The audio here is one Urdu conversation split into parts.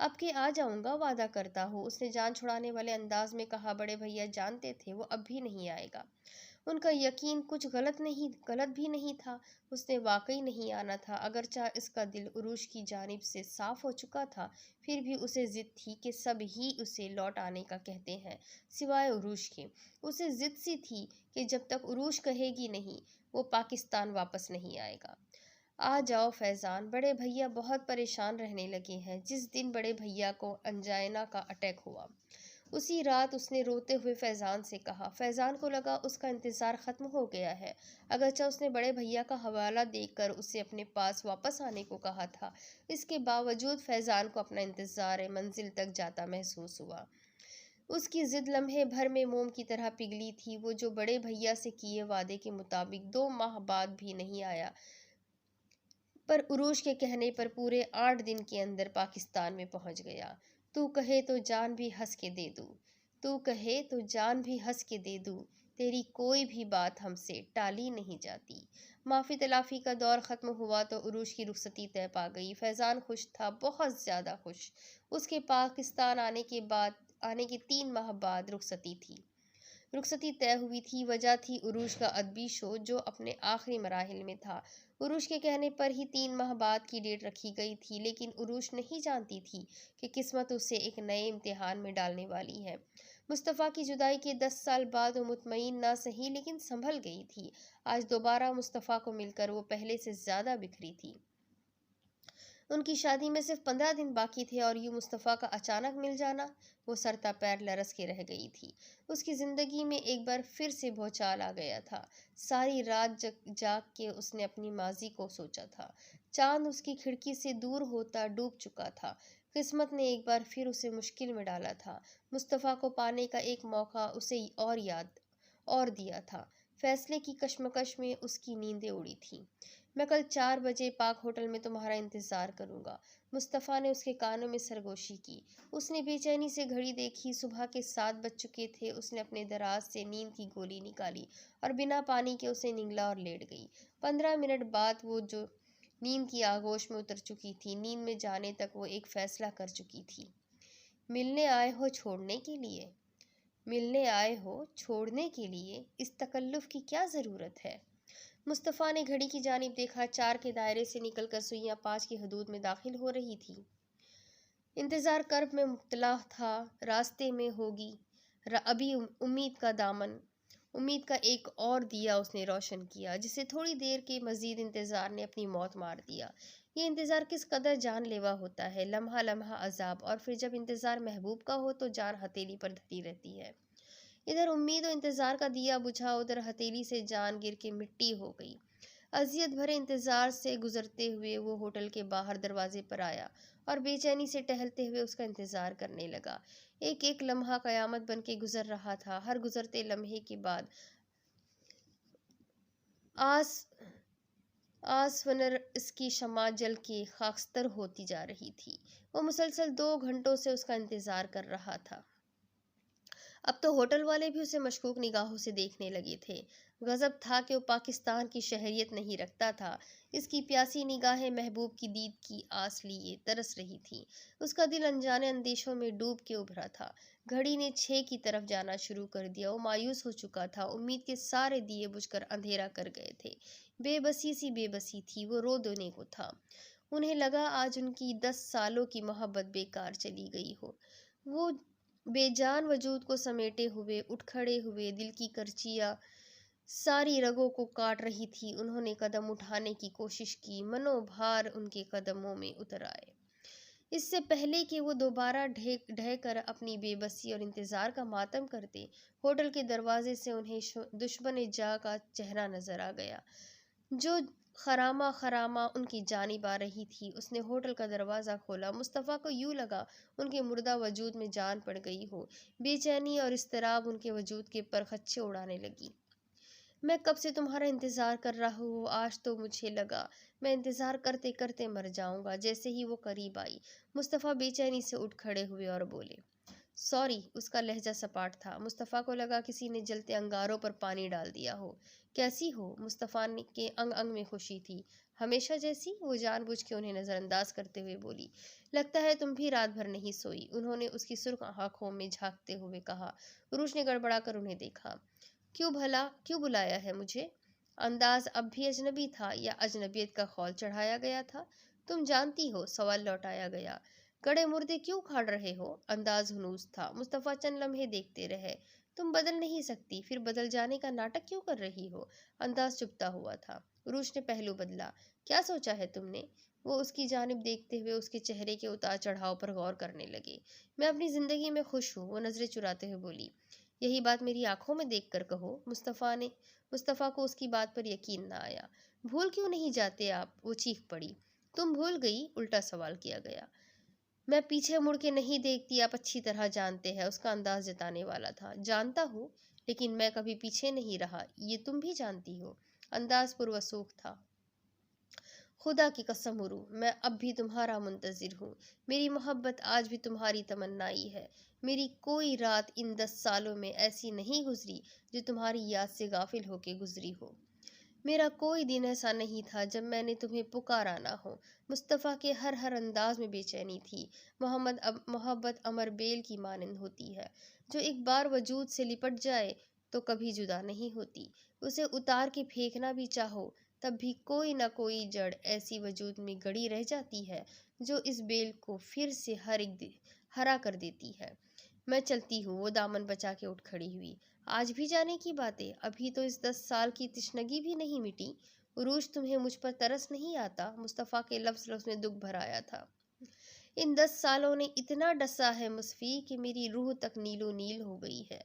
اب کہ آ جاؤں گا، وعدہ کرتا ہوں، اس نے جان چھڑانے والے انداز میں کہا۔ بڑے بھیا جانتے تھے وہ اب بھی نہیں آئے گا۔ ان کا یقین کچھ غلط بھی نہیں تھا، اس نے واقعی نہیں آنا تھا۔ اگرچہ اس کا دل عروج کی جانب سے صاف ہو چکا تھا، پھر بھی اسے ضد تھی کہ سب ہی اسے لوٹ آنے کا کہتے ہیں سوائے عروج کے۔ اسے ضد سی تھی کہ جب تک عروج کہے گی نہیں، وہ پاکستان واپس نہیں آئے گا۔ آ جاؤ فیضان، بڑے بھیا بہت پریشان رہنے لگے ہیں۔ جس دن بڑے بھیا کو انجائنا کا اٹیک ہوا، اسی رات اس نے روتے ہوئے فیضان سے کہا۔ فیضان کو لگا اس کا انتظار ختم ہو گیا ہے۔ اگرچہ اس نے بڑے بھیا کا حوالہ دیکھ کر اسے اپنے پاس واپس آنے کو کہا تھا، اس کے باوجود فیضان کو اپنا انتظار منزل تک جاتا محسوس ہوا۔ اس کی ضد لمحے بھر میں موم کی طرح پگھلی تھی۔ وہ جو بڑے بھیا سے کیے وعدے کے مطابق 2 ماہ بعد بھی نہیں آیا، پر عروج کے کہنے پر پورے 8 دن کے اندر پاکستان میں پہنچ گیا۔ تو کہے تو جان بھی ہنس کے دے دوں، تو کہے تو جان بھی ہنس کے دے دوں، تیری کوئی بھی بات ہم سے ٹالی نہیں جاتی۔ معافی تلافی کا دور ختم ہوا تو عروج کی رخصتی طے پا گئی۔ فیضان خوش تھا، بہت زیادہ خوش۔ اس کے پاکستان آنے کے 3 ماہ بعد رخصتی تھی۔ رخصتی طے ہوئی تھی۔ وجہ تھی عروج کا ادبی شو جو اپنے آخری مراحل میں تھا۔ عروج کے کہنے پر ہی 3 ماہ بعد کی ڈیٹ رکھی گئی تھی، لیکن عروج نہیں جانتی تھی کہ قسمت اسے ایک نئے امتحان میں ڈالنے والی ہے۔ مصطفیٰ کی جدائی کے 10 سال بعد وہ مطمئن نہ سہی لیکن سنبھل گئی تھی۔ آج دوبارہ مصطفیٰ کو مل کر وہ پہلے سے زیادہ بکھری تھی۔ ان کی شادی میں صرف 15 دن باقی تھے اور یوں مصطفیٰ کا اچانک مل جانا، وہ سر تا پیر لرز کے رہ گئی تھی۔ اس کی زندگی میں ایک بار پھر سے بھونچال آ گیا تھا۔ ساری رات جاگ کے اس نے اپنی ماضی کو سوچا تھا۔ چاند اس کی کھڑکی سے دور ہوتا ڈوب چکا تھا۔ قسمت نے ایک بار پھر اسے مشکل میں ڈالا تھا۔ مصطفیٰ کو پانے کا ایک موقع اسے اور دیا تھا۔ فیصلے کی کشمکش میں اس کی نیندیں اڑی تھیں۔ میں کل 4 بجے پاک ہوٹل میں تمہارا انتظار کروں گا، مصطفیٰ نے اس کے کانوں میں سرگوشی کی۔ اس نے بے چینی سے گھڑی دیکھی۔ صبح کے 7 بج چکے تھے۔ اس نے اپنے دراز سے نیند کی گولی نکالی اور بنا پانی کے اسے نگلا اور لیٹ گئی۔ 15 منٹ بعد وہ جو نیند کی آغوش میں اتر چکی تھی، نیند میں جانے تک وہ ایک فیصلہ کر چکی تھی۔ ملنے آئے ہو چھوڑنے کے لیے؟ ملنے آئے ہو چھوڑنے کے لیے؟ اس تکلف کی کیا ضرورت ہے؟ مصطفیٰ نے گھڑی کی جانب دیکھا۔ 4 کے دائرے سے نکل کر سوئیاں 5 کی حدود میں داخل ہو رہی تھی۔ انتظار کرب میں مبتلا تھا۔ راستے میں ہوگی ابھی امید کا ایک اور دیا اس نے روشن کیا، جسے تھوڑی دیر کے مزید انتظار نے اپنی موت مار دیا۔ یہ انتظار کس قدر جان لیوا ہوتا ہے، لمحہ لمحہ عذاب، اور پھر جب انتظار محبوب کا ہو تو جان ہتھیلی پر دھری رہتی ہے۔ ادھر امید و انتظار کا دیا بجھا، ادھر ہتھیلی سے جان گر کے مٹی ہو گئی۔ اذیت بھرے انتظار سے گزرتے ہوئے وہ ہوٹل کے باہر دروازے پر آیا اور بے چینی سے ٹہلتے ہوئے اس کا انتظار کرنے لگا۔ ایک ایک لمحہ قیامت بن کے گزر رہا تھا۔ ہر گزرتے لمحے کے بعد آسونر اس کی شمع جل کے خاکستر ہوتی جا رہی تھی۔ وہ مسلسل 2 گھنٹوں سے اس کا انتظار کر رہا تھا۔ اب تو ہوٹل والے بھی اسے مشکوک نگاہوں سے دیکھنے لگے تھے۔ غضب تھا کہ وہ پاکستان کی شہریت نہیں رکھتا تھا۔ اس کی پیاسی نگاہیں محبوب کی دید کی آس لیے ترس رہی تھیں۔ اس کا دل انجانے اندیشوں میں ڈوب کے ابھرا تھا۔ گھڑی نے 6 کی طرف جانا شروع کر دیا۔ وہ مایوس ہو چکا تھا۔ امید کے سارے دیے بجھ کر اندھیرا کر گئے تھے۔ بے بسی تھی۔ وہ رو دینے کو تھا۔ انہیں لگا آج ان کی 10 سالوں کی محبت بیکار چلی گئی ہو۔ وہ بے جان وجود کو سمیٹے ہوئے اٹھ کھڑے ہوئے، دل کی کرچیاں ساری رگوں کو کاٹ رہی تھی۔ انہوں نے قدم اٹھانے کی کوشش کی، منو بھار ان کے قدموں میں اتر آئے۔ اس سے پہلے کہ وہ دوبارہ ڈھہ کر اپنی بے بسی اور انتظار کا ماتم کرتے، ہوٹل کے دروازے سے انہیں دشمن جاں کا چہرہ نظر آ گیا، جو خرامہ ان کی جانب آ رہی تھی۔ اس نے ہوٹل کا دروازہ کھولا۔ مصطفیٰ کو یوں لگا ان کے مردہ وجود میں جان پڑ گئی ہو۔ بے چینی اور اضطراب ان کے وجود کے پرخچے اڑانے لگی۔ میں کب سے تمہارا انتظار کر رہا ہوں، آج تو مجھے لگا میں انتظار کرتے کرتے مر جاؤں گا۔ جیسے ہی وہ قریب آئی، مصطفیٰ بے چینی سے اٹھ کھڑے ہوئے اور بولے، سوری۔ اس کا لہجہ سپاٹ تھا۔ مصطفیٰ کو لگا کسی نے جلتے انگاروں پر پانی ڈال دیا ہو۔ کیسی ہو؟ مصطفیٰ کے انگ انگ میں خوشی تھی۔ ہمیشہ جیسی؟ وہ جان بوجھ کے انہیں نظر انداز کرتے ہوئے بولی۔ لگتا ہے تم بھی رات بھر نہیں سوئی، انہوں نے اس کی سرخ آنکھوں میں جھانکتے ہوئے کہا۔ عروج نے گڑبڑا کر انہیں دیکھا۔ کیوں بھلا، کیوں بلایا ہے مجھے؟ انداز اب بھی اجنبی تھا یا اجنبیت کا خول چڑھایا گیا تھا؟ تم جانتی ہو، سوال لوٹایا گیا۔ گڑے مردے کیوں کھاڑ رہے ہو؟ انداز ہنوز تھا۔ مصطفیٰ چند لمحے دیکھتے رہے۔ تم بدل نہیں سکتی، پھر بدل جانے کا ناٹک کیوں کر رہی ہو؟ انداز چپتا ہوا تھا۔ عروج نے پہلو بدلا۔ کیا سوچا ہے تم نے؟ وہ اس کی جانب دیکھتے ہوئے اس کے چہرے کے اتار چڑھاؤ پر غور کرنے لگے۔ میں اپنی زندگی میں خوش ہوں، وہ نظریں چراتے ہوئے بولی۔ یہی بات میری آنکھوں میں دیکھ کر کہو۔ مصطفیٰ کو اس کی بات پر یقین نہ آیا۔ بھول کیوں نہیں جاتے آپ؟ وہ چیخ پڑی۔ تم بھول گئی؟ الٹا سوال کیا گیا۔ میں پیچھے مڑ کے نہیں دیکھتی، آپ اچھی طرح جانتے ہیں، اس کا انداز جتانے والا تھا۔ جانتا ہوں، لیکن میں کبھی پیچھے نہیں رہا، یہ تم بھی جانتی ہو۔ انداز پروسوخ تھا۔ خدا کی قسم عروج، میں اب بھی تمہارا منتظر ہوں۔ میری محبت آج بھی تمہاری تمنائی ہے۔ میری کوئی رات ان 10 سالوں میں ایسی نہیں گزری جو تمہاری یاد سے غافل ہو کے گزری ہو۔ میرا کوئی دن ایسا نہیں تھا جب میں نے تمہیں پکارا نہ ہو۔ مصطفیٰ کے ہر انداز میں بے چینی تھی۔ محبت امر بیل کی مانند ہوتی ہے، جو ایک بار وجود سے لپٹ جائے تو کبھی جدا نہیں ہوتی۔ اسے اتار کے پھینکنا بھی چاہو تب بھی کوئی نہ کوئی جڑ ایسی وجود میں گڑی رہ جاتی ہے جو اس بیل کو پھر سے ہرا کر دیتی ہے۔ میں چلتی ہوں۔ وہ دامن بچا کے اٹھ کھڑی ہوئی۔ آج بھی جانے کی باتیں؟ ابھی تو اس 10 سال کی تشنگی بھی نہیں مٹی۔ عروج، تمہیں مجھ پر ترس نہیں آتا؟ مصطفیٰ کے لفظ میں دکھ بھر آیا تھا۔ ان 10 سالوں نے اتنا ڈسا ہے مصفی کہ میری روح تک نیلو نیل ہو گئی ہے۔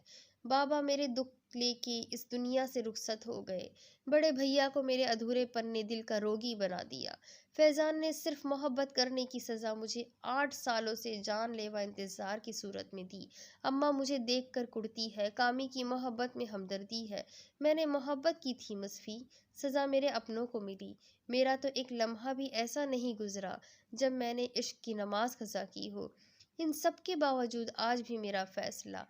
بابا میرے دکھ لے کے اس دنیا سے رخصت ہو گئے۔ بڑے بھیا کو میرے ادھورے پن نے دل کا روگی بنا دیا۔ فیضان نے صرف محبت کرنے کی سزا مجھے 8 سالوں سے جان لیوا انتظار کی صورت میں دی۔ اماں مجھے دیکھ کر کڑتی ہے۔ کامی کی محبت میں ہمدردی ہے۔ میں نے محبت کی تھی مصفی، سزا میرے اپنوں کو ملی۔ میرا تو ایک لمحہ بھی ایسا نہیں گزرا جب میں نے عشق کی نماز قضا کی ہو۔ ان سب کے باوجود آج بھی میرا فیصلہ۔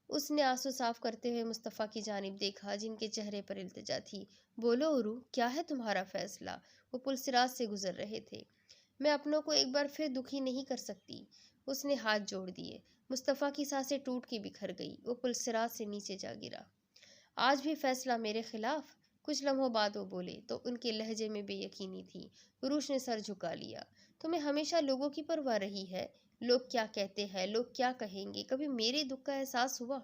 اس نے آنسو صاف کرتے ہوئے مصطفیٰ کی جانب دیکھا جن کے چہرے پر التجا تھی۔ بولو عروج، کیا ہے تمہارا فیصلہ؟ وہ پلسراج سے گزر رہے تھے۔ میں اپنوں کو ایک بار پھر دکھی نہیں کر سکتی۔ اس نے ہاتھ جوڑ دیے۔ مصطفیٰ کی سانسیں ٹوٹ کے بکھر گئی۔ وہ پلسراج سے نیچے جا گرا۔ آج بھی فیصلہ میرے خلاف؟ کچھ لمحوں بعد وہ بولے تو ان کے لہجے میں بے یقینی تھی۔ عروج نے سر جھکا لیا۔ تمہیں ہمیشہ لوگوں کی پرواہ رہی ہے؟ لوگ کیا کہتے ہیں، لوگ کیا کہیں گے؟ کبھی میرے دکھ کا احساس ہوا؟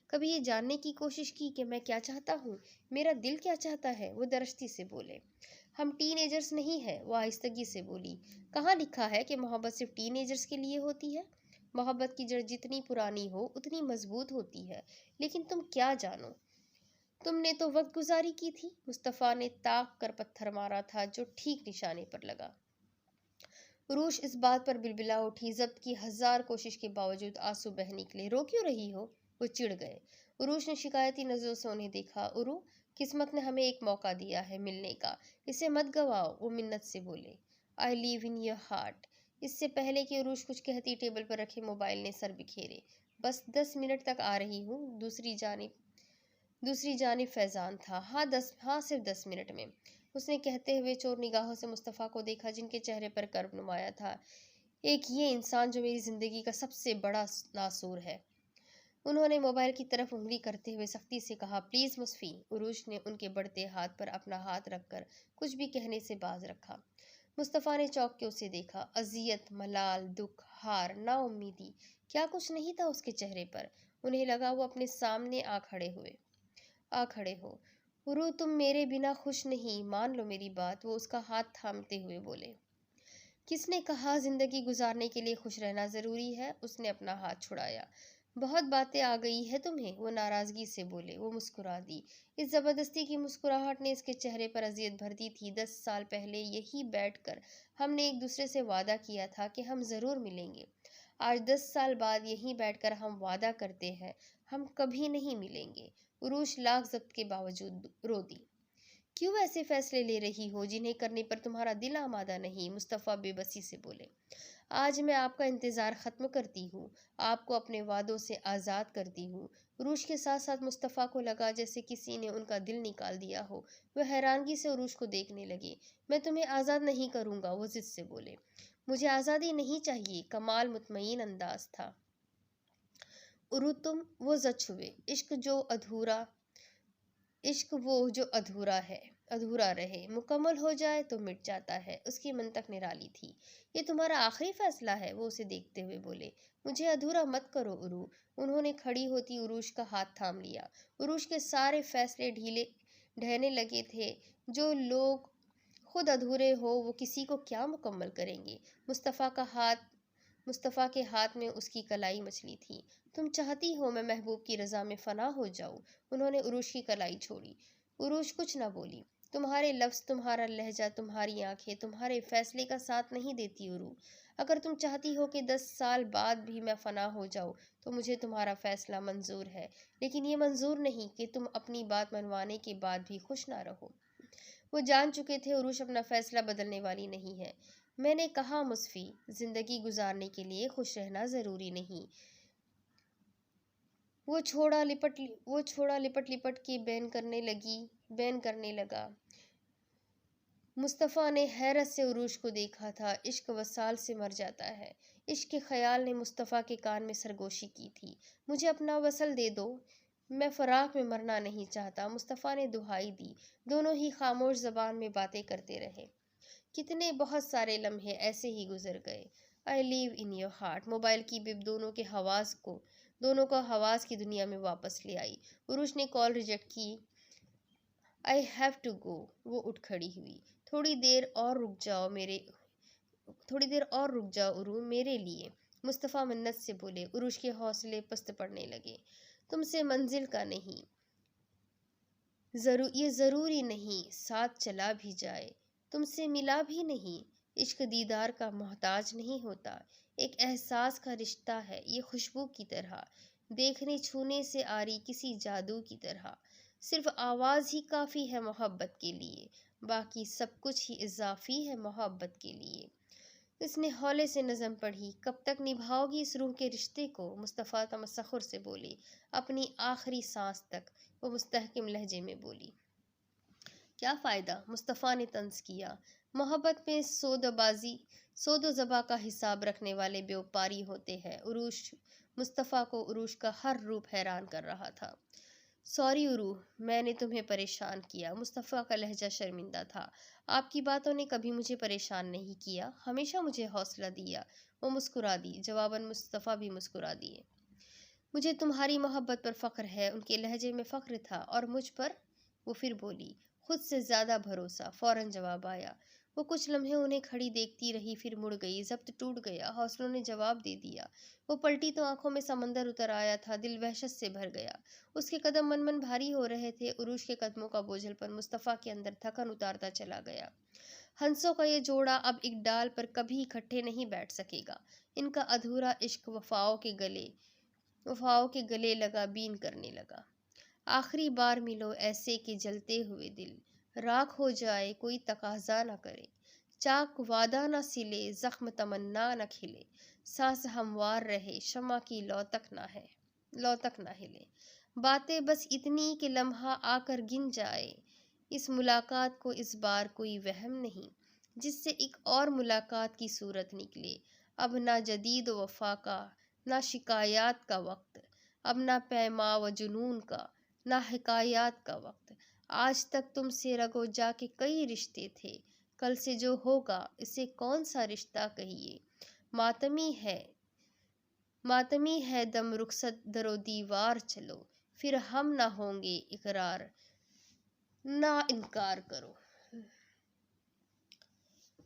کبھی یہ جاننے کی کوشش کی کہ میں کیا چاہتا ہوں، میرا دل کیا چاہتا ہے؟ وہ درشتی سے بولے۔ ہم ٹین ایجرز نہیں ہیں، وہ آہستگی سے بولی۔ کہاں لکھا ہے کہ محبت صرف ٹین ایجرز کے لیے ہوتی ہے؟ محبت کی جڑ جتنی پرانی ہو اتنی مضبوط ہوتی ہے۔ لیکن تم کیا جانو؟ تم نے تو وقت گزاری کی تھی۔ مصطفیٰ نے تاک کر پتھر مارا تھا جو ٹھیک نشانے پر لگا۔ عروج اس بات پر بلبلا اٹھی۔ ضبط کی 1000 کوشش کے باوجود آنسو بہہ نکلے۔ رو کیوں رہی ہو؟ وہ چڑ گئے۔ عروج نے شکایتی نظروں سے انہیں دیکھا۔ عروج، قسمت نے ہمیں ایک موقع دیا ہے ملنے کا، اسے مت گواؤ، وہ منت سے بولے۔ I live in your heart۔ اس سے پہلے کہ عروج کچھ کہتی ٹیبل پر رکھے موبائل نے سر بکھیرے۔ بس 10 منٹ تک آ رہی ہوں۔ دوسری جانب فیضان تھا۔ ہاں صرف 10 منٹ میں، اس نے کہتے ہوئے چور نگاہوں سے مصطفیٰ کو دیکھا جن کے چہرے پر کرب نمایاں تھا۔ ایک یہ انسان جو میری زندگی کا سب سے بڑا ناسور ہے۔ انہوں نے موبائل کی طرف انگلی کرتے ہوئے سختی سے کہا، پلیز مصفی۔ عروج نے ان کے بڑھتے ہاتھ پر اپنا ہاتھ رکھ کر کچھ بھی کہنے سے باز رکھا۔ مصطفیٰ نے چونک کے اسے دیکھا۔ اذیت، ملال، دکھ، ہار، نا امیدی، کیا کچھ نہیں تھا اس کے چہرے پر؟ انہیں لگا وہ اپنے سامنے آ کھڑے ہو۔ عروج، تم میرے بنا خوش نہیں، مان لو میری بات، وہ اس کا ہاتھ تھامتے ہوئے بولے۔ کس نے کہا زندگی گزارنے کے لیے خوش رہنا ضروری ہے؟ اس نے اپنا ہاتھ چھڑایا۔ بہت باتیں آ گئی ہے تمہیں، وہ ناراضگی سے بولے۔ وہ مسکرا دی۔ اس زبردستی کی مسکراہٹ نے اس کے چہرے پر اذیت بھر دی تھی۔ 10 سال پہلے یہی بیٹھ کر ہم نے ایک دوسرے سے وعدہ کیا تھا کہ ہم ضرور ملیں گے۔ آج 10 سال بعد یہیں بیٹھ کر ہم وعدہ کرتے ہیں ہم کبھی نہیں ملیں گے۔ عروج لاکھ ضبط کے باوجود رو دی۔ کیوں ایسے فیصلے لے رہی ہو جنہیں کرنے پر تمہارا دل آمادہ نہیں؟ مصطفیٰ بے بسی سے بولے۔ آج میں آپ کا انتظار ختم کرتی ہوں، آپ کو اپنے وعدوں سے آزاد کرتی ہوں۔ عروش کے ساتھ ساتھ مصطفیٰ کو لگا جیسے کسی نے ان کا دل نکال دیا ہو۔ وہ حیرانگی سے عروش کو دیکھنے لگے۔ میں تمہیں آزاد نہیں کروں گا، وہ ضد سے بولے۔ مجھے آزادی نہیں چاہیے، کمال مطمئن انداز تھا۔ عروج تم، وہ زد چھوئے۔ عشق وہ جو ادھورا رہے، مکمل ہو جائے تو مٹ جاتا ہے۔ اس کی منطق نرالی تھی۔ یہ تمہارا آخری فیصلہ ہے، وہ اسے دیکھتے ہوئے بولے۔ مجھے ادھورا مت کرو عرو۔ انہوں نے کھڑی ہوتی عروج کا ہاتھ تھام لیا۔ عروج کے سارے فیصلے ڈھہنے لگے تھے۔ جو لوگ خود ادھورے ہو وہ کسی کو کیا مکمل کریں گے؟ مصطفیٰ کے ہاتھ میں اس کی کلائی مچلی تھی۔ تم چاہتی ہو میں محبوب کی رضا میں فنا ہو جاؤں؟ انہوں نے عروج کی کلائی چھوڑی۔ عروج کچھ نہ بولی۔ تمہارے لفظ، تمہارا لہجہ، تمہاری آنکھیں تمہارے فیصلے کا ساتھ نہیں دیتی عروج۔ اگر تم چاہتی ہو کہ 10 سال بعد بھی میں فنا ہو جاؤں تو مجھے تمہارا فیصلہ منظور ہے، لیکن یہ منظور نہیں کہ تم اپنی بات منوانے کے بعد بھی خوش نہ رہو۔ وہ جان چکے تھے عروج اپنا فیصلہ بدلنے والی نہیں ہے۔ میں نے کہا مصفی، زندگی گزارنے کے لیے خوش رہنا ضروری نہیں۔ وہ چھوڑا لپٹ لپٹ کے بین کرنے لگا۔ مصطفیٰ نے حیرت سے عروج کو دیکھا تھا۔ عشق وصال سے مر جاتا ہے۔ عشق کے خیال نے مصطفیٰ کے کان میں سرگوشی کی تھی۔ مجھے اپنا وصل دے دو، میں فراق میں مرنا نہیں چاہتا، مصطفیٰ نے دہائی دی۔ دونوں ہی خاموش زبان میں باتیں کرتے رہے۔ کتنے بہت سارے لمحے ایسے ہی گزر گئے۔ I live in your heart۔ Mobile کی بپ دونوں کو حواس کی دنیا میں واپس لے آئی۔ عروج نے کال ریجیکٹ کی۔ I have to go۔ وہ اٹھ کھڑی ہوئی۔ تھوڑی دیر اور رک جاؤ عرو، میرے لیے، مصطفیٰ منت سے بولے۔ عروج کے حوصلے پست پڑنے لگے۔ تم سے منزل کا نہیں، یہ ضروری نہیں ساتھ چلا بھی جائے، تم سے ملا بھی نہیں۔ عشق دیدار کا محتاج نہیں ہوتا، ایک احساس کا رشتہ ہے، یہ خوشبو کی طرح، دیکھنے چھونے سے آری کسی جادو کی طرح۔ صرف آواز ہی کافی ہے محبت کے لیے، باقی سب کچھ ہی اضافی ہے محبت کے لیے۔ اس نے ہولے سے نظم پڑھی۔ کب تک نبھاؤ گی اس روح کے رشتے کو؟ مصطفیٰ تمسخر سے بولے۔ اپنی آخری سانس تک، وہ مستحکم لہجے میں بولی۔ کیا فائدہ؟ مصطفیٰ نے طنز کیا۔ محبت میں سود و ضبع کا حساب رکھنے والے بیوپاری ہوتے ہیں۔ مصطفیٰ کو عروج کا ہر روپ حیران کر رہا تھا۔ سوری عرو، میں نے تمہیں پریشان کیا۔ مصطفیٰ کا لہجہ شرمندہ تھا۔ آپ کی باتوں نے کبھی مجھے پریشان نہیں کیا، ہمیشہ مجھے حوصلہ دیا۔ وہ مسکرا دی۔ جواباً مصطفیٰ بھی مسکرا دیے۔ مجھے تمہاری محبت پر فخر ہے۔ ان کے لہجے میں فخر تھا۔ اور مجھ پر؟ وہ پھر بولی۔ خود سے زیادہ بھروسہ، فوراً جواب آیا۔ وہ کچھ لمحے انہیں کھڑی دیکھتی رہی، پھر مڑ گئی۔ ضبط ٹوٹ گیا۔ حوصلوں نے جواب دے دیا۔ وہ پلٹی تو آنکھوں میں سمندر اتر آیا تھا۔ دل وحشت سے بھر گیا۔ اس کے قدم من بھاری ہو رہے تھے۔ عروج کے قدموں کا بوجھل پن مصطفیٰ کے اندر تھکن اتارتا چلا گیا۔ ہنسوں کا یہ جوڑا اب ایک ڈال پر کبھی اکٹھے نہیں بیٹھ سکے گا۔ ان کا ادھورا عشق وفاؤں کے گلے لگا بین کرنے لگا۔ آخری بار ملو ایسے کہ جلتے ہوئے دل راکھ ہو جائے، کوئی تقاضا نہ کرے، چاک وعدہ نہ سلے، زخم تمنا نہ کھلے، سانس ہموار رہے، شمع کی لو تک نہ ہلے۔ باتیں بس اتنی کہ لمحہ آ کر گن جائے، اس ملاقات کو اس بار کوئی وہم نہیں، جس سے ایک اور ملاقات کی صورت نکلے۔ اب نہ جدید و وفا کا، نہ شکایات کا وقت، اب نہ پیما و جنون کا، نہ حکایات کا وقت۔ آج تک تم سے رگو جا کے کئی رشتے تھے، کل سے جو ہوگا اسے کون سا رشتہ کہیے۔ ماتمی ہے دم رخصت در و دیوار چلو، پھر ہم نہ ہوں گے اقرار، نہ انکار کرو۔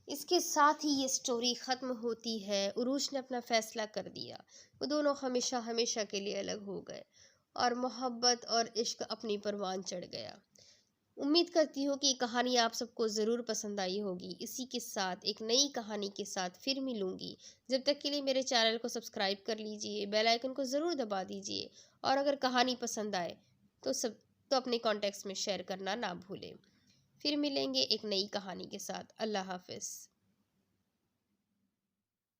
اس کے ساتھ ہی یہ سٹوری ختم ہوتی ہے۔ عروج نے اپنا فیصلہ کر دیا۔ وہ دونوں ہمیشہ ہمیشہ کے لیے الگ ہو گئے اور محبت اور عشق اپنی پروان چڑھ گیا۔ امید کرتی ہوں کہ یہ کہانی آپ سب کو ضرور پسند آئی ہوگی۔ اسی کے ساتھ ایک نئی کہانی کے ساتھ پھر ملوں گی۔ جب تک کے لیے میرے چینل کو سبسکرائب کر لیجئے، بیل آئیکن کو ضرور دبا دیجئے، اور اگر کہانی پسند آئے تو اپنے کانٹیکٹس میں شیئر کرنا نہ بھولیں۔ پھر ملیں گے ایک نئی کہانی کے ساتھ۔ اللہ حافظ۔